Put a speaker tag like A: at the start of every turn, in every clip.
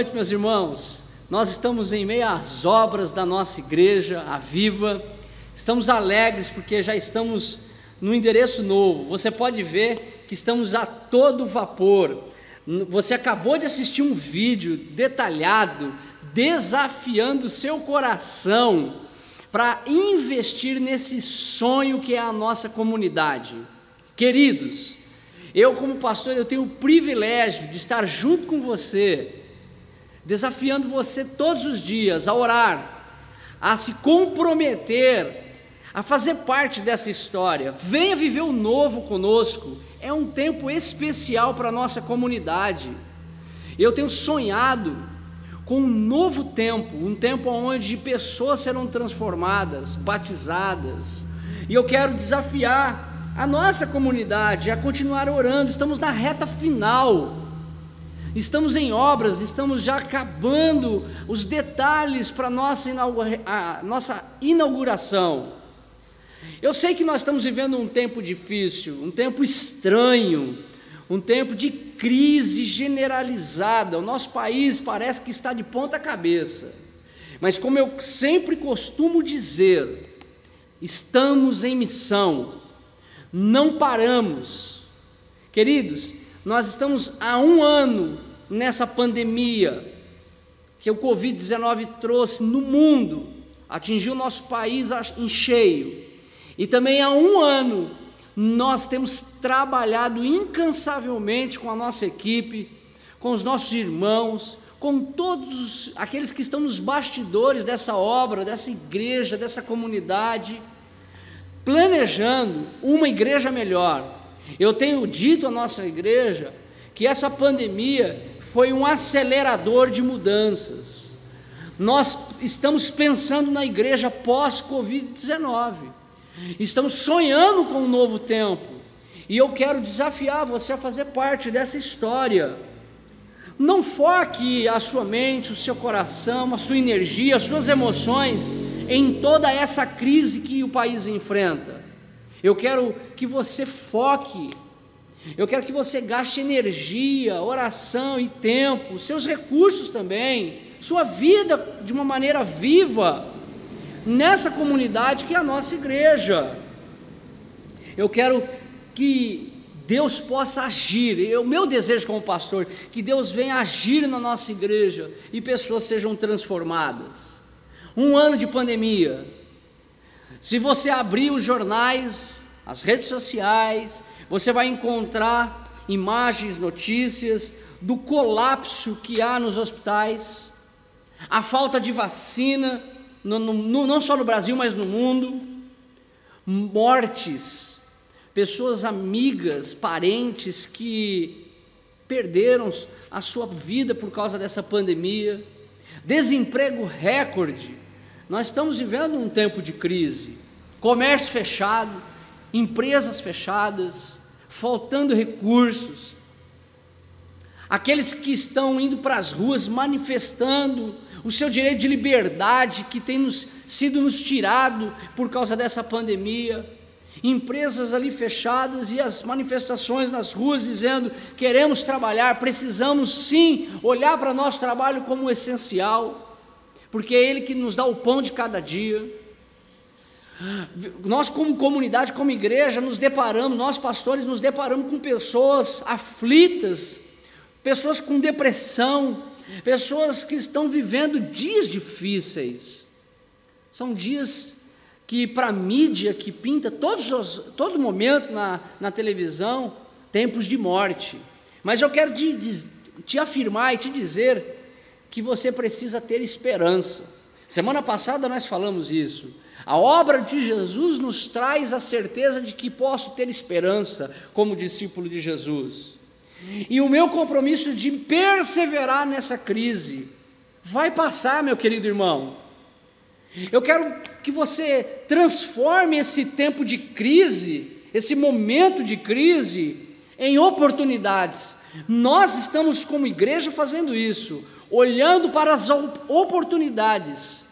A: noite, meus irmãos. Nós estamos em meio às obras da nossa igreja, a Viva. Estamos alegres porque já estamos no endereço novo. Você pode ver que estamos a todo vapor. Você acabou de assistir um vídeo detalhado, desafiando o seu coração para investir nesse sonho que é a nossa comunidade. Queridos, eu como pastor, eu tenho o privilégio de estar junto com você, desafiando você todos os dias a orar, a se comprometer, a fazer parte dessa história. Venha viver o novo conosco. É um tempo especial para a nossa comunidade. Eu tenho sonhado com um novo tempo, um tempo onde pessoas serão transformadas, batizadas, e eu quero desafiar a nossa comunidade a continuar orando. Estamos na reta final, estamos em obras, estamos já acabando os detalhes para a nossa inauguração. Eu sei que nós estamos vivendo um tempo difícil, um tempo estranho, um tempo de crise generalizada. O nosso país parece que está de ponta cabeça, mas como eu sempre costumo dizer, estamos em missão, não paramos. Queridos, nós estamos há um ano nessa pandemia que o Covid-19 trouxe no mundo, atingiu o nosso país em cheio, e também há um ano nós temos trabalhado incansavelmente com a nossa equipe, com os nossos irmãos, com todos aqueles que estão nos bastidores dessa obra, dessa igreja, dessa comunidade, planejando uma igreja melhor. Eu tenho dito à nossa igreja que essa pandemia foi um acelerador de mudanças. Nós estamos pensando na igreja pós-Covid-19, estamos sonhando com um novo tempo, e eu quero desafiar você a fazer parte dessa história. Não foque a sua mente, o seu coração, a sua energia, as suas emoções em toda essa crise que o país enfrenta. Eu quero que você foque, eu quero que você gaste energia, oração e tempo, seus recursos também, sua vida de uma maneira viva, nessa comunidade que é a nossa igreja. Eu quero que Deus possa agir, o meu desejo como pastor, que Deus venha agir na nossa igreja e pessoas sejam transformadas. Um ano de pandemia, se você abrir os jornais, as redes sociais, você vai encontrar imagens, notícias do colapso que há nos hospitais, a falta de vacina, não só no Brasil, mas no mundo, mortes, pessoas amigas, parentes que perderam a sua vida por causa dessa pandemia, desemprego recorde. Nós estamos vivendo um tempo de crise, comércio fechado, empresas fechadas, faltando recursos, aqueles que estão indo para as ruas manifestando o seu direito de liberdade que tem sido nos tirado por causa dessa pandemia, empresas ali fechadas e as manifestações nas ruas dizendo: queremos trabalhar, precisamos sim olhar para nosso trabalho como essencial, porque é ele que nos dá o pão de cada dia. Nós como comunidade, como igreja, nós pastores nos deparamos com pessoas aflitas, pessoas com depressão, pessoas que estão vivendo dias difíceis. São dias que para a mídia que pinta todo momento na televisão, tempos de morte. Mas eu quero te afirmar e te dizer que você precisa ter esperança. Semana passada nós falamos isso. A obra de Jesus nos traz a certeza de que posso ter esperança como discípulo de Jesus. E o meu compromisso de perseverar nessa crise vai passar, meu querido irmão. Eu quero que você transforme esse tempo de crise, esse momento de crise, em oportunidades. Nós estamos como igreja fazendo isso, olhando para as oportunidades.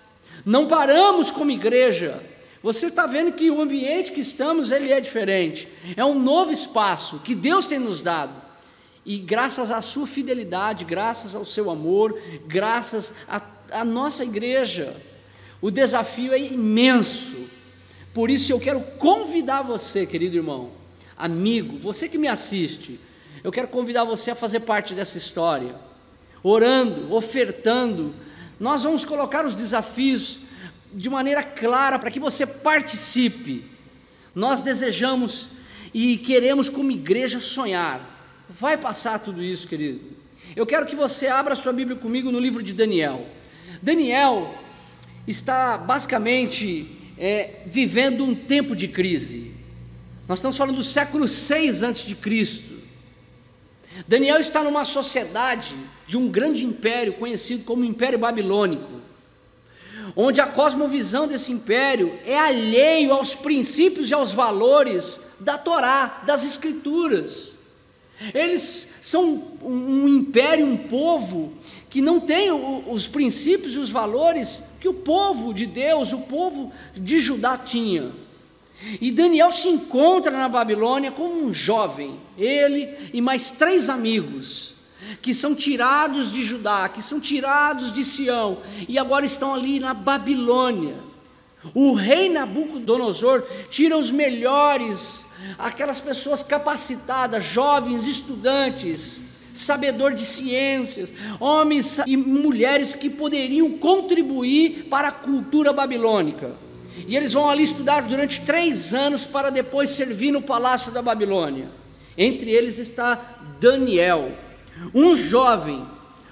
A: Não paramos como igreja. Você está vendo que o ambiente que estamos, ele é diferente. É um novo espaço que Deus tem nos dado. E graças à sua fidelidade, graças ao seu amor, graças à nossa igreja, o desafio é imenso. Por isso eu quero convidar você, querido irmão, amigo, você que me assiste, eu quero convidar você a fazer parte dessa história, orando, ofertando. Nós vamos colocar os desafios de maneira clara para que você participe. Nós desejamos e queremos como igreja sonhar. Vai passar tudo isso, querido. Eu quero que você abra sua Bíblia comigo no livro de Daniel. Daniel está basicamente vivendo um tempo de crise. Nós estamos falando do século 6 a.C. Daniel está numa sociedade de um grande império conhecido como Império Babilônico, onde a cosmovisão desse império é alheio aos princípios e aos valores da Torá, das Escrituras. Eles são um império, um povo que não tem os princípios e os valores que o povo de Deus, o povo de Judá tinha. E Daniel se encontra na Babilônia como um jovem, ele e mais 3 amigos, que são tirados de Judá, que são tirados de Sião, e agora estão ali na Babilônia. O rei Nabucodonosor tira os melhores, aquelas pessoas capacitadas, jovens, estudantes, sabedor de ciências, homens e mulheres que poderiam contribuir para a cultura babilônica. E eles vão ali estudar durante 3 anos para depois servir no palácio da Babilônia. Entre eles está Daniel, um jovem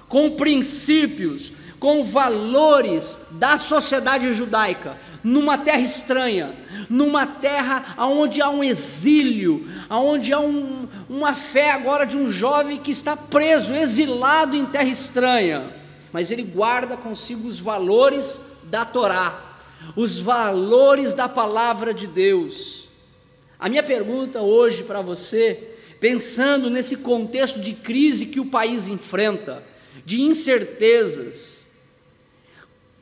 A: com princípios, com valores da sociedade judaica, numa terra estranha, numa terra onde há um exílio, onde há uma fé agora de um jovem que está preso, exilado em terra estranha, mas ele guarda consigo os valores da Torá, os valores da palavra de Deus. A minha pergunta hoje para você, pensando nesse contexto de crise que o país enfrenta, de incertezas,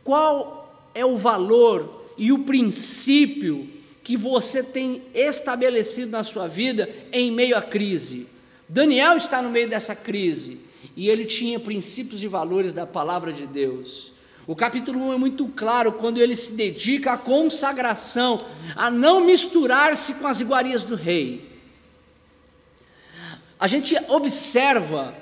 A: qual é o valor e o princípio que você tem estabelecido na sua vida em meio à crise? Daniel está no meio dessa crise e ele tinha princípios e valores da palavra de Deus. O capítulo 1 é muito claro quando ele se dedica à consagração, a não misturar-se com as iguarias do rei. A gente observa,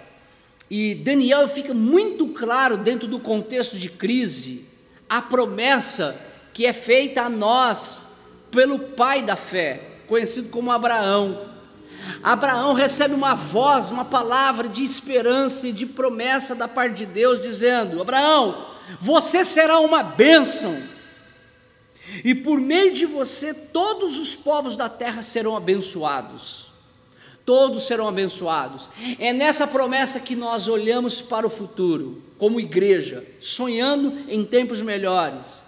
A: e Daniel fica muito claro dentro do contexto de crise, a promessa que é feita a nós pelo pai da fé, conhecido como Abraão. Abraão recebe uma voz, uma palavra de esperança e de promessa da parte de Deus, dizendo: Abraão, você será uma bênção, e por meio de você todos os povos da terra serão abençoados. Todos serão abençoados. É nessa promessa que nós olhamos para o futuro, como igreja, sonhando em tempos melhores.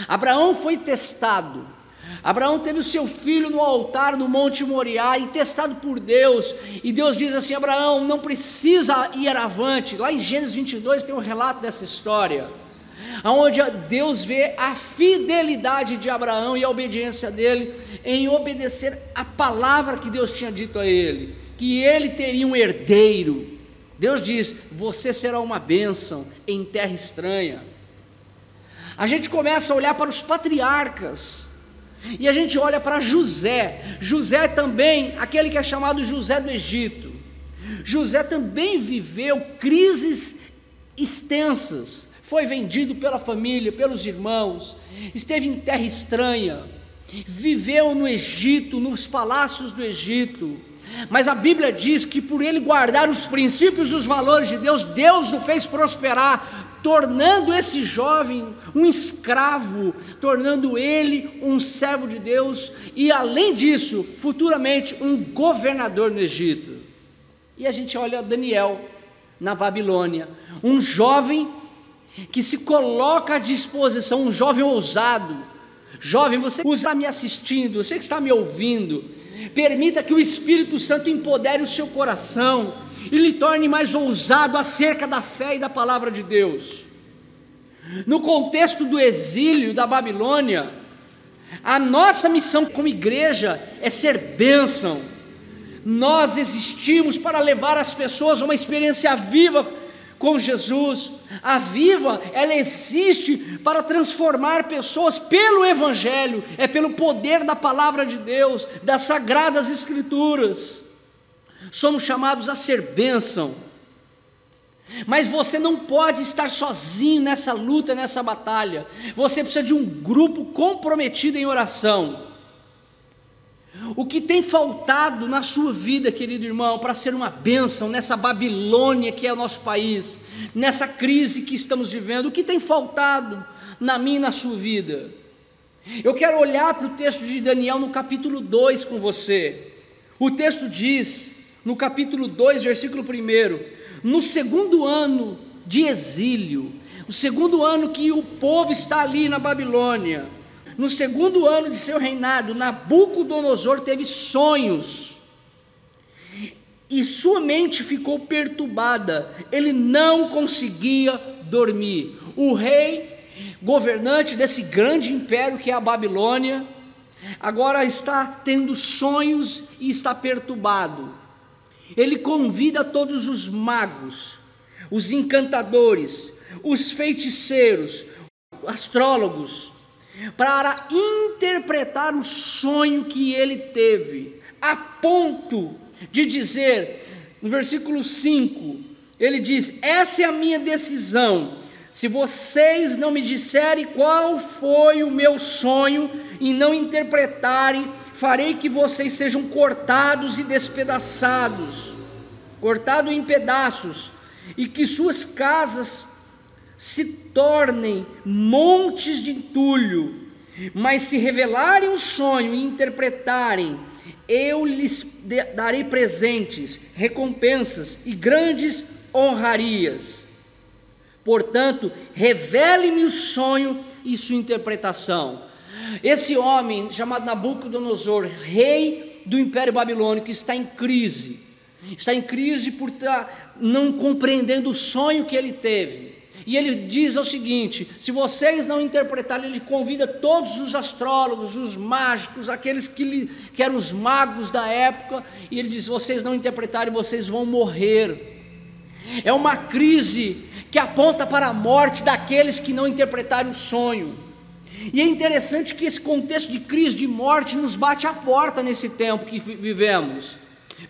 A: Abraão foi testado. Abraão teve o seu filho no altar no Monte Moriá e testado por Deus, e Deus diz assim: Abraão, não precisa ir avante. Lá em Gênesis 22 tem um relato dessa história, onde Deus vê a fidelidade de Abraão e a obediência dele em obedecer a palavra que Deus tinha dito a ele, que ele teria um herdeiro. Deus diz: você será uma bênção em terra estranha. A gente começa a olhar para os patriarcas, e a gente olha para José. José também, aquele que é chamado José do Egito. José também viveu crises extensas, foi vendido pela família, pelos irmãos, esteve em terra estranha, viveu no Egito, nos palácios do Egito, mas a Bíblia diz que por ele guardar os princípios e os valores de Deus, Deus o fez prosperar, tornando esse jovem um escravo, tornando ele um servo de Deus, e além disso, futuramente um governador no Egito. E a gente olha Daniel na Babilônia, um jovem que se coloca à disposição, um jovem ousado. Jovem, você que está me assistindo, você que está me ouvindo, permita que o Espírito Santo empodere o seu coração e lhe torne mais ousado acerca da fé e da palavra de Deus. No contexto do exílio da Babilônia, a nossa missão como igreja é ser bênção. Nós existimos para levar as pessoas a uma experiência viva com Jesus. A Viva, ela existe para transformar pessoas pelo Evangelho, é pelo poder da palavra de Deus, das Sagradas Escrituras. Somos chamados a ser bênção, mas você não pode estar sozinho nessa luta, nessa batalha. Você precisa de um grupo comprometido em oração. O que tem faltado na sua vida, querido irmão, para ser uma bênção nessa Babilônia que é o nosso país, nessa crise que estamos vivendo? O que tem faltado na minha e na sua vida? Eu quero olhar para o texto de Daniel no capítulo 2 com você. O texto diz, no capítulo 2, versículo 1: no segundo ano de exílio, o segundo ano que o povo está ali na Babilônia, no segundo ano de seu reinado, Nabucodonosor teve sonhos, e sua mente ficou perturbada, ele não conseguia dormir. O rei, governante desse grande império que é a Babilônia, agora está tendo sonhos e está perturbado. Ele convida todos os magos, os encantadores, os feiticeiros, astrólogos, para interpretar o sonho que ele teve, a ponto de dizer, no versículo 5, ele diz: essa é a minha decisão, se vocês não me disserem qual foi o meu sonho e não interpretarem, farei que vocês sejam cortados e despedaçados, cortados em pedaços, e que suas casas se tornem montes de entulho. Mas se revelarem o sonho e interpretarem, eu lhes darei presentes, recompensas e grandes honrarias. Portanto, revele-me o sonho e sua interpretação. Esse homem chamado Nabucodonosor, rei do Império Babilônico, está em crise por estar não compreendendo o sonho que ele teve. E ele diz o seguinte: se vocês não interpretarem, ele convida todos os astrólogos, os mágicos, aqueles que eram os magos da época, e ele diz: se vocês não interpretarem, vocês vão morrer. É uma crise que aponta para a morte daqueles que não interpretarem o sonho. E é interessante que esse contexto de crise, de morte, nos bate à porta nesse tempo que vivemos.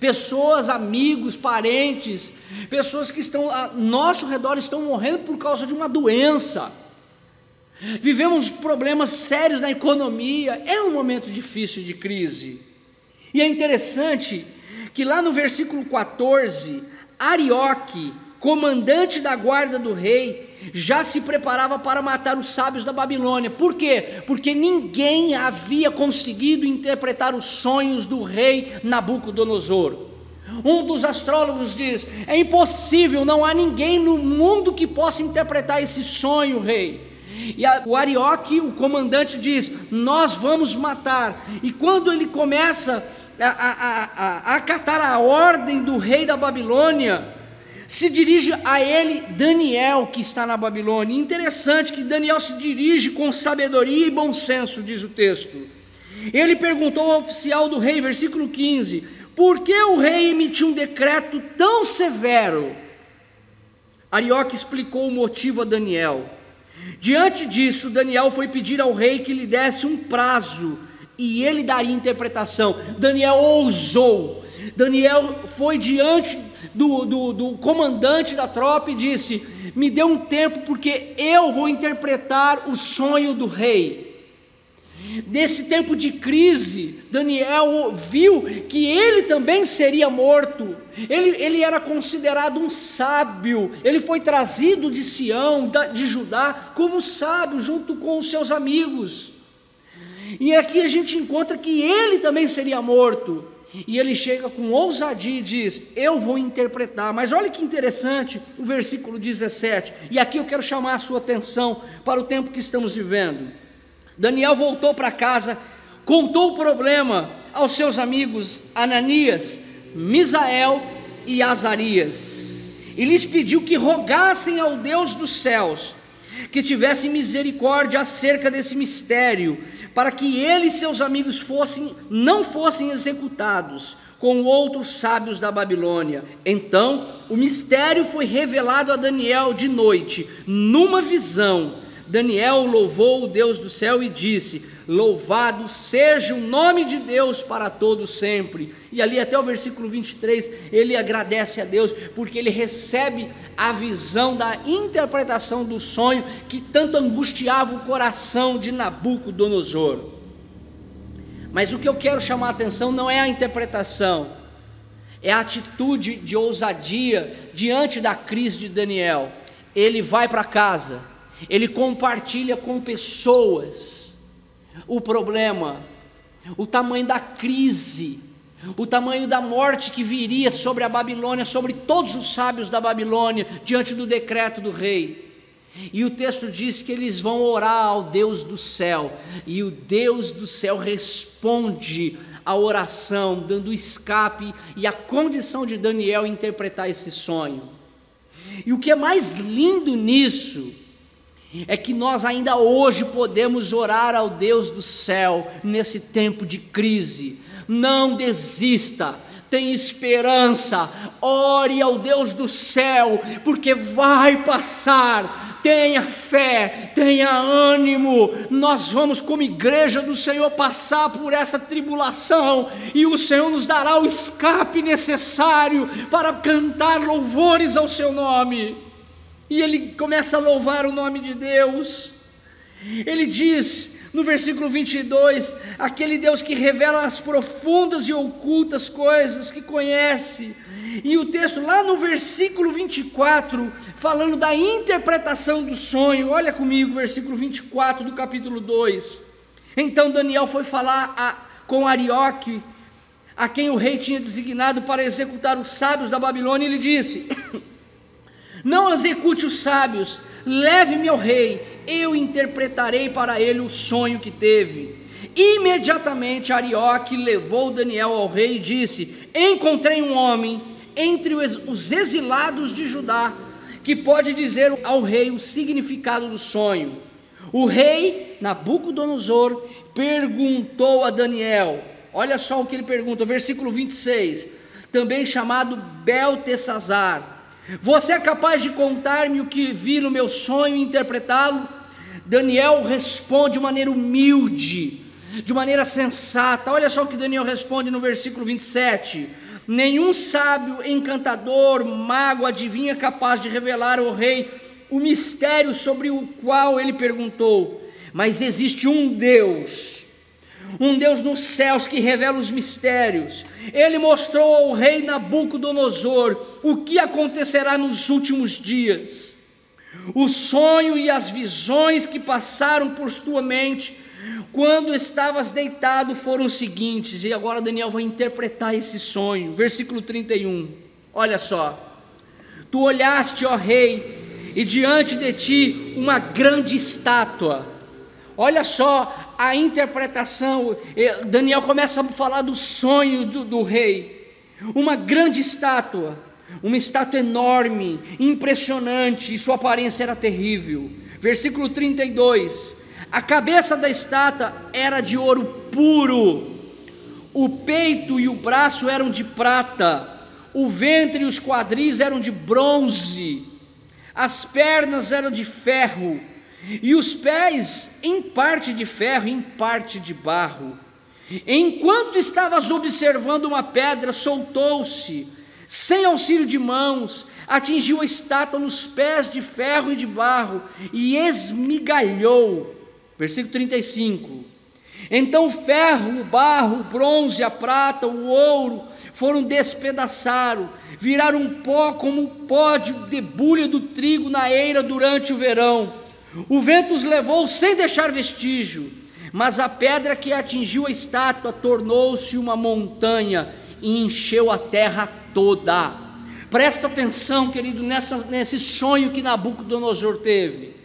A: Pessoas, amigos, parentes, pessoas que estão ao nosso redor estão morrendo por causa de uma doença. Vivemos problemas sérios na economia, é um momento difícil de crise. E é interessante que lá no versículo 14, Arioque, comandante da guarda do rei, já se preparava para matar os sábios da Babilônia. Por quê? Porque ninguém havia conseguido interpretar os sonhos do rei Nabucodonosor. Um dos astrólogos diz: é impossível, não há ninguém no mundo que possa interpretar esse sonho, rei. E o Arioque, o comandante, diz: nós vamos matar. E quando ele começa a acatar a ordem do rei da Babilônia, se dirige a ele Daniel, que está na Babilônia. Interessante que Daniel se dirige com sabedoria e bom senso, diz o texto. Ele perguntou ao oficial do rei, versículo 15: por que o rei emitiu um decreto tão severo? Arioque explicou o motivo a Daniel. Diante disso, Daniel foi pedir ao rei que lhe desse um prazo, e ele daria interpretação. Daniel ousou. Daniel foi diante do comandante da tropa e disse: me dê um tempo, porque eu vou interpretar o sonho do rei. Nesse tempo de crise, Daniel viu que ele também seria morto. Ele era considerado um sábio. Ele foi trazido de Sião, de Judá, como sábio, junto com os seus amigos. E aqui a gente encontra que ele também seria morto. E ele chega com ousadia e diz: eu vou interpretar. Mas olha que interessante o versículo 17, e aqui eu quero chamar a sua atenção para o tempo que estamos vivendo. Daniel voltou para casa, contou o problema aos seus amigos Ananias, Misael e Azarias, e lhes pediu que rogassem ao Deus dos céus que tivesse misericórdia acerca desse mistério, para que ele e seus amigos não fossem executados com outros sábios da Babilônia. Então o mistério foi revelado a Daniel de noite, numa visão. Daniel louvou o Deus do céu e disse: louvado seja o nome de Deus para todo sempre. E ali até o versículo 23, ele agradece a Deus, porque ele recebe a visão da interpretação do sonho que tanto angustiava o coração de Nabucodonosor. Mas o que eu quero chamar a atenção não é a interpretação, é a atitude de ousadia diante da crise de Daniel. Ele vai para casa, ele compartilha com pessoas o problema, o tamanho da crise, o tamanho da morte que viria sobre a Babilônia, sobre todos os sábios da Babilônia, diante do decreto do rei. E o texto diz que eles vão orar ao Deus do céu, e o Deus do céu responde a oração, dando escape e a condição de Daniel interpretar esse sonho. E o que é mais lindo nisso é que nós ainda hoje podemos orar ao Deus do céu nesse tempo de crise. Não desista, tenha esperança, ore ao Deus do céu, porque vai passar. Tenha fé, tenha ânimo. Nós vamos, como igreja do Senhor, passar por essa tribulação, e o Senhor nos dará o escape necessário para cantar louvores ao seu nome. E ele começa a louvar o nome de Deus. Ele diz no versículo 22, aquele Deus que revela as profundas e ocultas coisas que conhece. E o texto lá no versículo 24, falando da interpretação do sonho, olha comigo, versículo 24 do capítulo 2. Então Daniel foi falar com Arioque, a quem o rei tinha designado para executar os sábios da Babilônia, e ele disse: não execute os sábios, leve-me ao rei, eu interpretarei para ele o sonho que teve. Imediatamente Arioque levou Daniel ao rei e disse: encontrei um homem entre os exilados de Judá, que pode dizer ao rei o significado do sonho. O rei Nabucodonosor perguntou a Daniel, olha só o que ele pergunta, versículo 26, também chamado Beltesazar: você é capaz de contar-me o que vi no meu sonho e interpretá-lo? Daniel responde de maneira humilde, de maneira sensata. Olha só o que Daniel responde no versículo 27: nenhum sábio, encantador, mago, adivinha é capaz de revelar ao rei o mistério sobre o qual ele perguntou, mas existe um Deus nos céus que revela os mistérios. Ele mostrou ao rei Nabucodonosor o que acontecerá nos últimos dias. O sonho e as visões que passaram por tua mente quando estavas deitado foram os seguintes. E agora Daniel vai interpretar esse sonho, versículo 31, olha só: tu olhaste, ó rei, e diante de ti uma grande estátua. Olha só a interpretação. Daniel começa a falar do sonho do rei. Uma grande estátua, uma estátua enorme, impressionante, e sua aparência era terrível. Versículo 32, a cabeça da estátua era de ouro puro, o peito e o braço eram de prata, o ventre e os quadris eram de bronze, as pernas eram de ferro, e os pés em parte de ferro, em parte de barro. Enquanto estavas observando, uma pedra soltou-se, sem auxílio de mãos, atingiu a estátua nos pés de ferro e de barro, e esmigalhou. Versículo 35, então o ferro, o barro, o bronze, a prata, o ouro foram despedaçados, viraram pó como o pó de debulha do trigo na eira durante o verão. O vento os levou sem deixar vestígio, mas a pedra que atingiu a estátua tornou-se uma montanha e encheu a terra toda. Presta atenção, querido, nesse sonho que Nabucodonosor teve,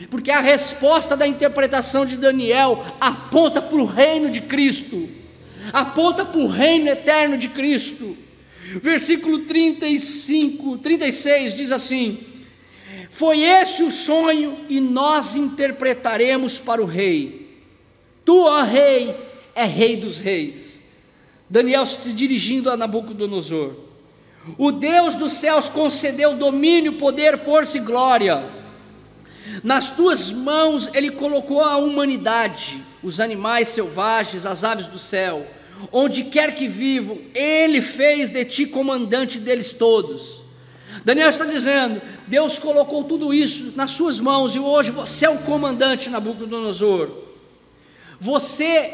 A: porque a resposta da interpretação de Daniel aponta para o reino de Cristo, aponta para o reino eterno de Cristo. Versículo 36 diz assim: Foi esse o sonho e nós interpretaremos para o rei. Tu, ó rei, é rei dos reis. Daniel se dirigindo a Nabucodonosor. O Deus dos céus concedeu domínio, poder, força e glória. Nas tuas mãos Ele colocou a humanidade, os animais selvagens, as aves do céu. Onde quer que vivam, Ele fez de ti comandante deles todos. Daniel está dizendo, Deus colocou tudo isso nas suas mãos, e hoje você é o comandante, Nabucodonosor. Você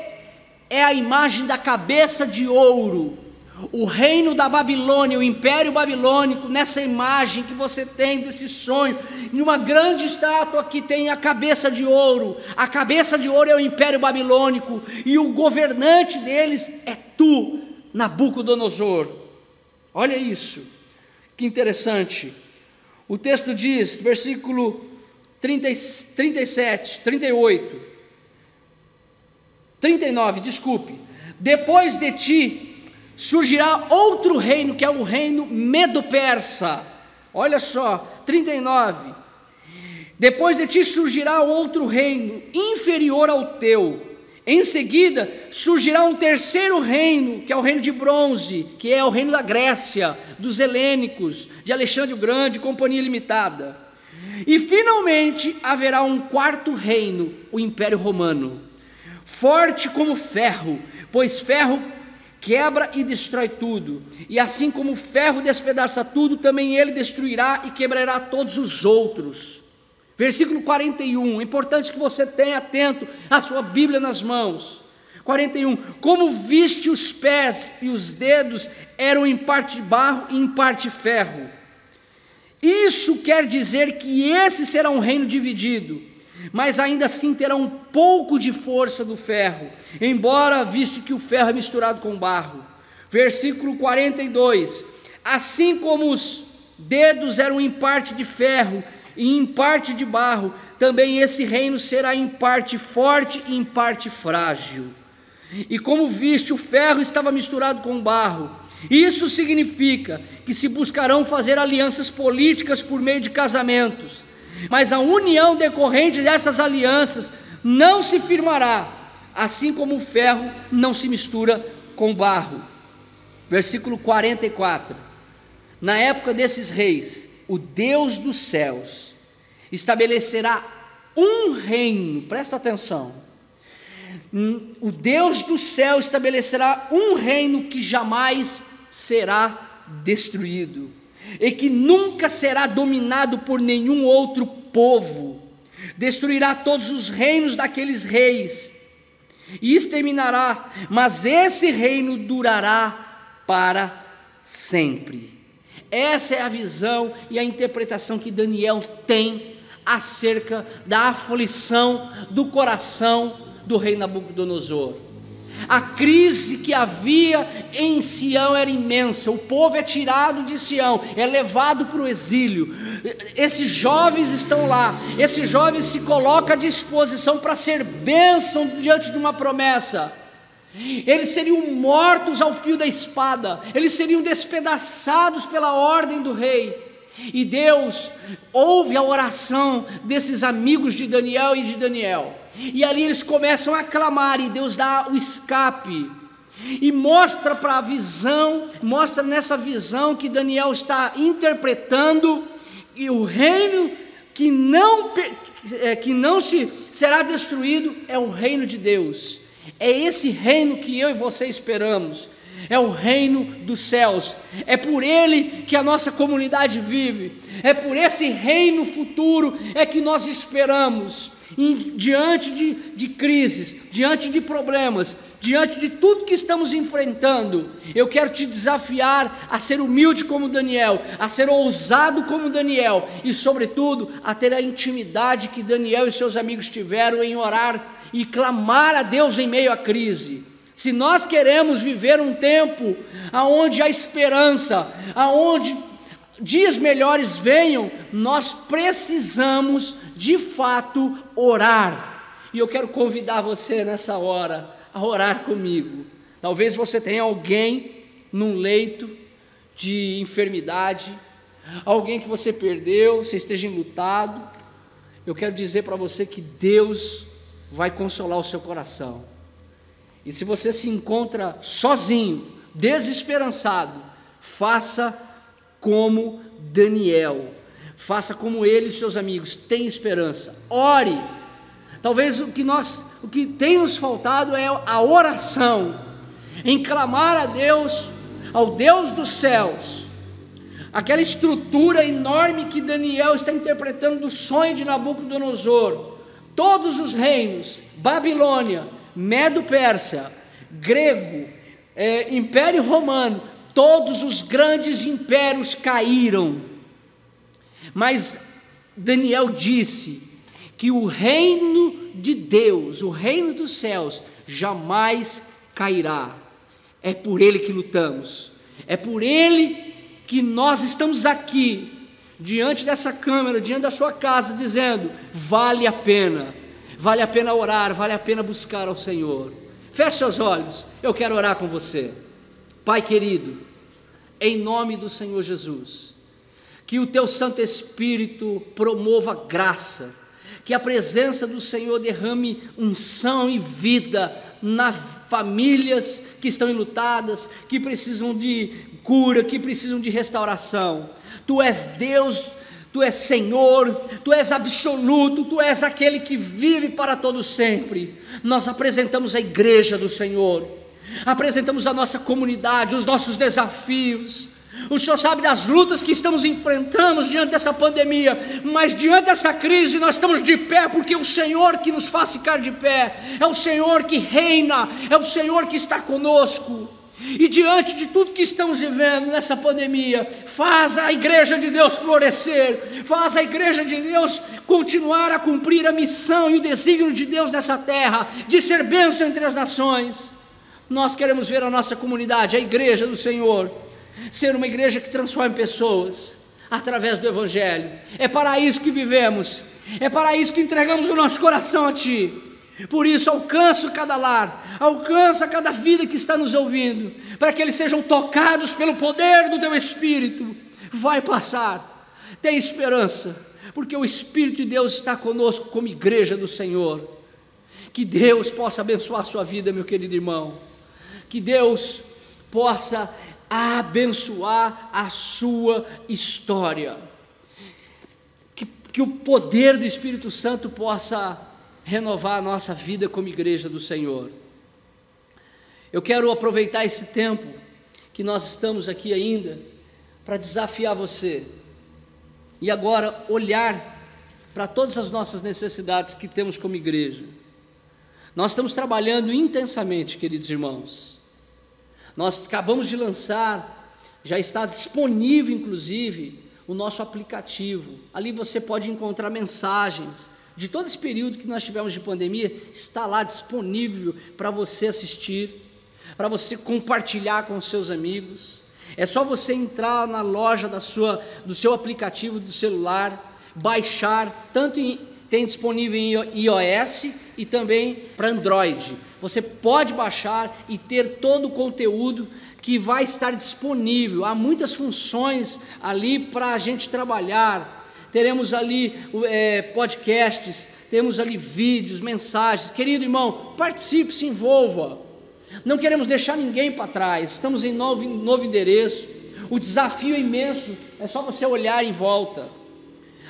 A: é a imagem da cabeça de ouro. O reino da Babilônia, o império babilônico, nessa imagem que você tem desse sonho, em uma grande estátua que tem a cabeça de ouro. A cabeça de ouro é o império babilônico, e o governante deles é tu, Nabucodonosor. Olha isso, que interessante. O texto diz, versículo 37, 38, 39, desculpe. Depois de ti surgirá outro reino, que é o reino Medo-Persa. Olha só, 39. Depois de ti surgirá outro reino, inferior ao teu. Em seguida, surgirá um terceiro reino, que é o reino de bronze, que é o reino da Grécia, dos helênicos, de Alexandre o Grande, Companhia Limitada. E finalmente haverá um quarto reino, o Império Romano, forte como ferro, pois ferro quebra e destrói tudo, e assim como o ferro despedaça tudo, também ele destruirá e quebrará todos os outros. Versículo 41, é importante que você tenha atento a sua Bíblia nas mãos. 41, como viste os pés e os dedos eram em parte barro e em parte ferro. Isso quer dizer que esse será um reino dividido, mas ainda assim terá um pouco de força do ferro, embora visto que o ferro é misturado com barro. Versículo 42, assim como os dedos eram em parte de ferro e em parte de barro, também esse reino será em parte forte e em parte frágil. E como viste, o ferro estava misturado com barro. Isso significa que se buscarão fazer alianças políticas por meio de casamentos, mas a união decorrente dessas alianças não se firmará, assim como o ferro não se mistura com barro. Versículo 44, na época desses reis, o Deus dos céus estabelecerá um reino, presta atenção, o Deus do céu estabelecerá um reino que jamais será destruído, e que nunca será dominado por nenhum outro povo. Destruirá todos os reinos daqueles reis e exterminará, mas esse reino durará para sempre. Essa é a visão e a interpretação que Daniel tem acerca da aflição do coração do rei Nabucodonosor. A crise que havia em Sião era imensa, o povo é tirado de Sião, é levado para o exílio, esses jovens estão lá, esses jovens se colocam à disposição para ser bênção diante de uma promessa. Eles seriam mortos ao fio da espada, eles seriam despedaçados pela ordem do rei. E Deus ouve a oração desses amigos de Daniel e de Daniel, e ali eles começam a clamar, e Deus dá o escape, e mostra para a visão, mostra nessa visão que Daniel está interpretando, e o reino que não será destruído é o reino de Deus. É esse reino que eu e você esperamos, é o reino dos céus, é por ele que a nossa comunidade vive, é por esse reino futuro é que nós esperamos. Diante de crises, diante de problemas, diante de tudo que estamos enfrentando, eu quero te desafiar a ser humilde como Daniel, a ser ousado como Daniel, e sobretudo a ter a intimidade que Daniel e seus amigos tiveram em orar e clamar a Deus em meio à crise. Se nós queremos viver um tempo onde há esperança, onde dias melhores venham, nós precisamos de fato orar. E eu quero convidar você nessa hora a orar comigo. Talvez você tenha alguém num leito de enfermidade, alguém que você perdeu, você esteja enlutado, eu quero dizer para você que Deus vai consolar o seu coração. E se você se encontra sozinho, desesperançado, faça como Daniel, faça como ele e seus amigos, tenha esperança, ore. Talvez o que tem nos faltado é a oração, em clamar a Deus, ao Deus dos céus, aquela estrutura enorme que Daniel está interpretando do sonho de Nabucodonosor, todos os reinos, Babilônia, Medo-Pérsia, grego, Império Romano, todos os grandes impérios caíram, mas Daniel disse que o reino de Deus, o reino dos céus, jamais cairá. É por ele que lutamos, é por ele que nós estamos aqui, diante dessa câmera, diante da sua casa, dizendo: vale a pena orar, vale a pena buscar ao Senhor. Feche seus olhos, eu quero orar com você. Pai querido, em nome do Senhor Jesus, que o teu Santo Espírito promova graça, que a presença do Senhor derrame unção e vida nas famílias que estão enlutadas, que precisam de cura, que precisam de restauração. Tu és Deus, Tu és Senhor, Tu és absoluto, Tu és aquele que vive para todo sempre. Nós apresentamos a igreja do Senhor, apresentamos a nossa comunidade, os nossos desafios. O Senhor sabe das lutas que estamos enfrentando diante dessa pandemia, mas diante dessa crise nós estamos de pé, porque é o Senhor que nos faz ficar de pé, é o Senhor que reina, é o Senhor que está conosco. E diante de tudo que estamos vivendo nessa pandemia, faz a igreja de Deus florescer, faz a igreja de Deus continuar a cumprir a missão e o desígnio de Deus nessa terra, de ser bênção entre as nações. Nós queremos ver a nossa comunidade, a igreja do Senhor, ser uma igreja que transforme pessoas através do Evangelho. É para isso que vivemos, é para isso que entregamos o nosso coração a Ti. Por isso alcança cada lar, alcança cada vida que está nos ouvindo, para que eles sejam tocados pelo poder do Teu Espírito. Vai passar, tem esperança, porque o Espírito de Deus está conosco como igreja do Senhor. Que Deus possa abençoar a sua vida, meu querido irmão, que Deus possa abençoar a sua história, que o poder do Espírito Santo possa renovar a nossa vida como igreja do Senhor. Eu quero aproveitar esse tempo que nós estamos aqui ainda para desafiar você e agora olhar para todas as nossas necessidades que temos como igreja. Nós estamos trabalhando intensamente, queridos irmãos. Nós acabamos de lançar, já está disponível inclusive o nosso aplicativo. Ali você pode encontrar mensagens de todo esse período que nós tivemos de pandemia, está lá disponível para você assistir, para você compartilhar com os seus amigos. É só você entrar na loja do seu aplicativo do celular, baixar, tem disponível em iOS e também para Android. Você pode baixar e ter todo o conteúdo que vai estar disponível. Há muitas funções ali para a gente trabalhar. Teremos ali podcasts, temos ali vídeos, mensagens. Querido irmão, participe, se envolva. Não queremos deixar ninguém para trás. Estamos em novo endereço. O desafio é imenso, é só você olhar em volta.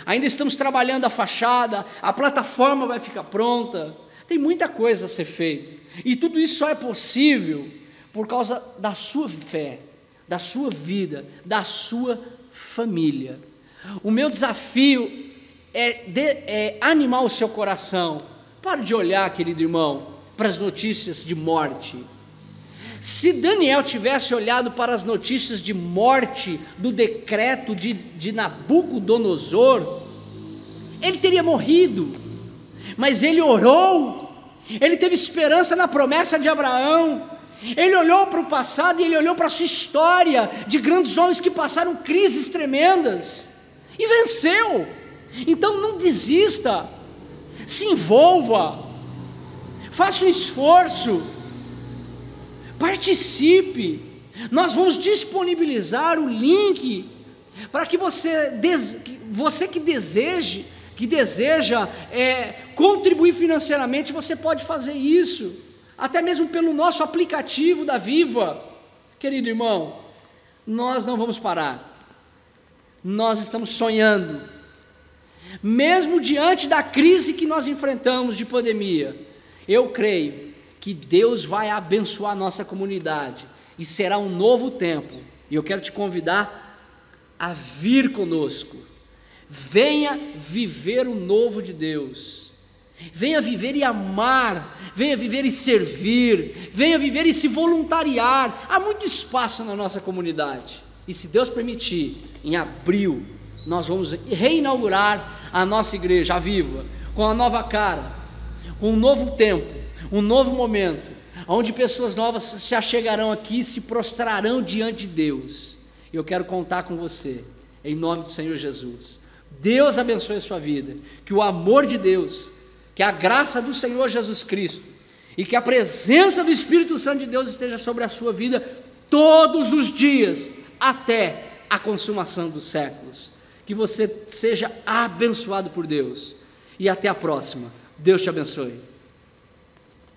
A: Ainda estamos trabalhando a fachada, a plataforma vai ficar pronta. Tem muita coisa a ser feita. E tudo isso só é possível por causa da sua fé, da sua vida, da sua família. O meu desafio é animar o seu coração. Pare de olhar, querido irmão, para as notícias de morte. Se Daniel tivesse olhado para as notícias de morte do decreto de Nabucodonosor, ele teria morrido. Mas ele orou, ele teve esperança na promessa de Abraão. Ele olhou para o passado e ele olhou para a sua história de grandes homens que passaram crises tremendas e venceu. Então não desista, se envolva, faça um esforço, participe. Nós vamos disponibilizar o link para que você que deseja contribuir financeiramente, você pode fazer isso, até mesmo pelo nosso aplicativo da Viva. Querido irmão, nós não vamos parar, nós estamos sonhando, mesmo diante da crise que nós enfrentamos de pandemia. Eu creio que Deus vai abençoar a nossa comunidade, e será um novo tempo, e eu quero te convidar a vir conosco. Venha viver o novo de Deus, venha viver e amar, venha viver e servir, venha viver e se voluntariar. Há muito espaço na nossa comunidade, e se Deus permitir, em abril, nós vamos reinaugurar a nossa igreja, a Viva, com a nova cara, com um novo tempo, um novo momento, onde pessoas novas se achegarão aqui e se prostrarão diante de Deus. Eu quero contar com você, em nome do Senhor Jesus. Deus abençoe a sua vida, que o amor de Deus, que a graça do Senhor Jesus Cristo e que a presença do Espírito Santo de Deus esteja sobre a sua vida todos os dias, até a consumação dos séculos. Que você seja abençoado por Deus, e até a próxima. Deus te abençoe.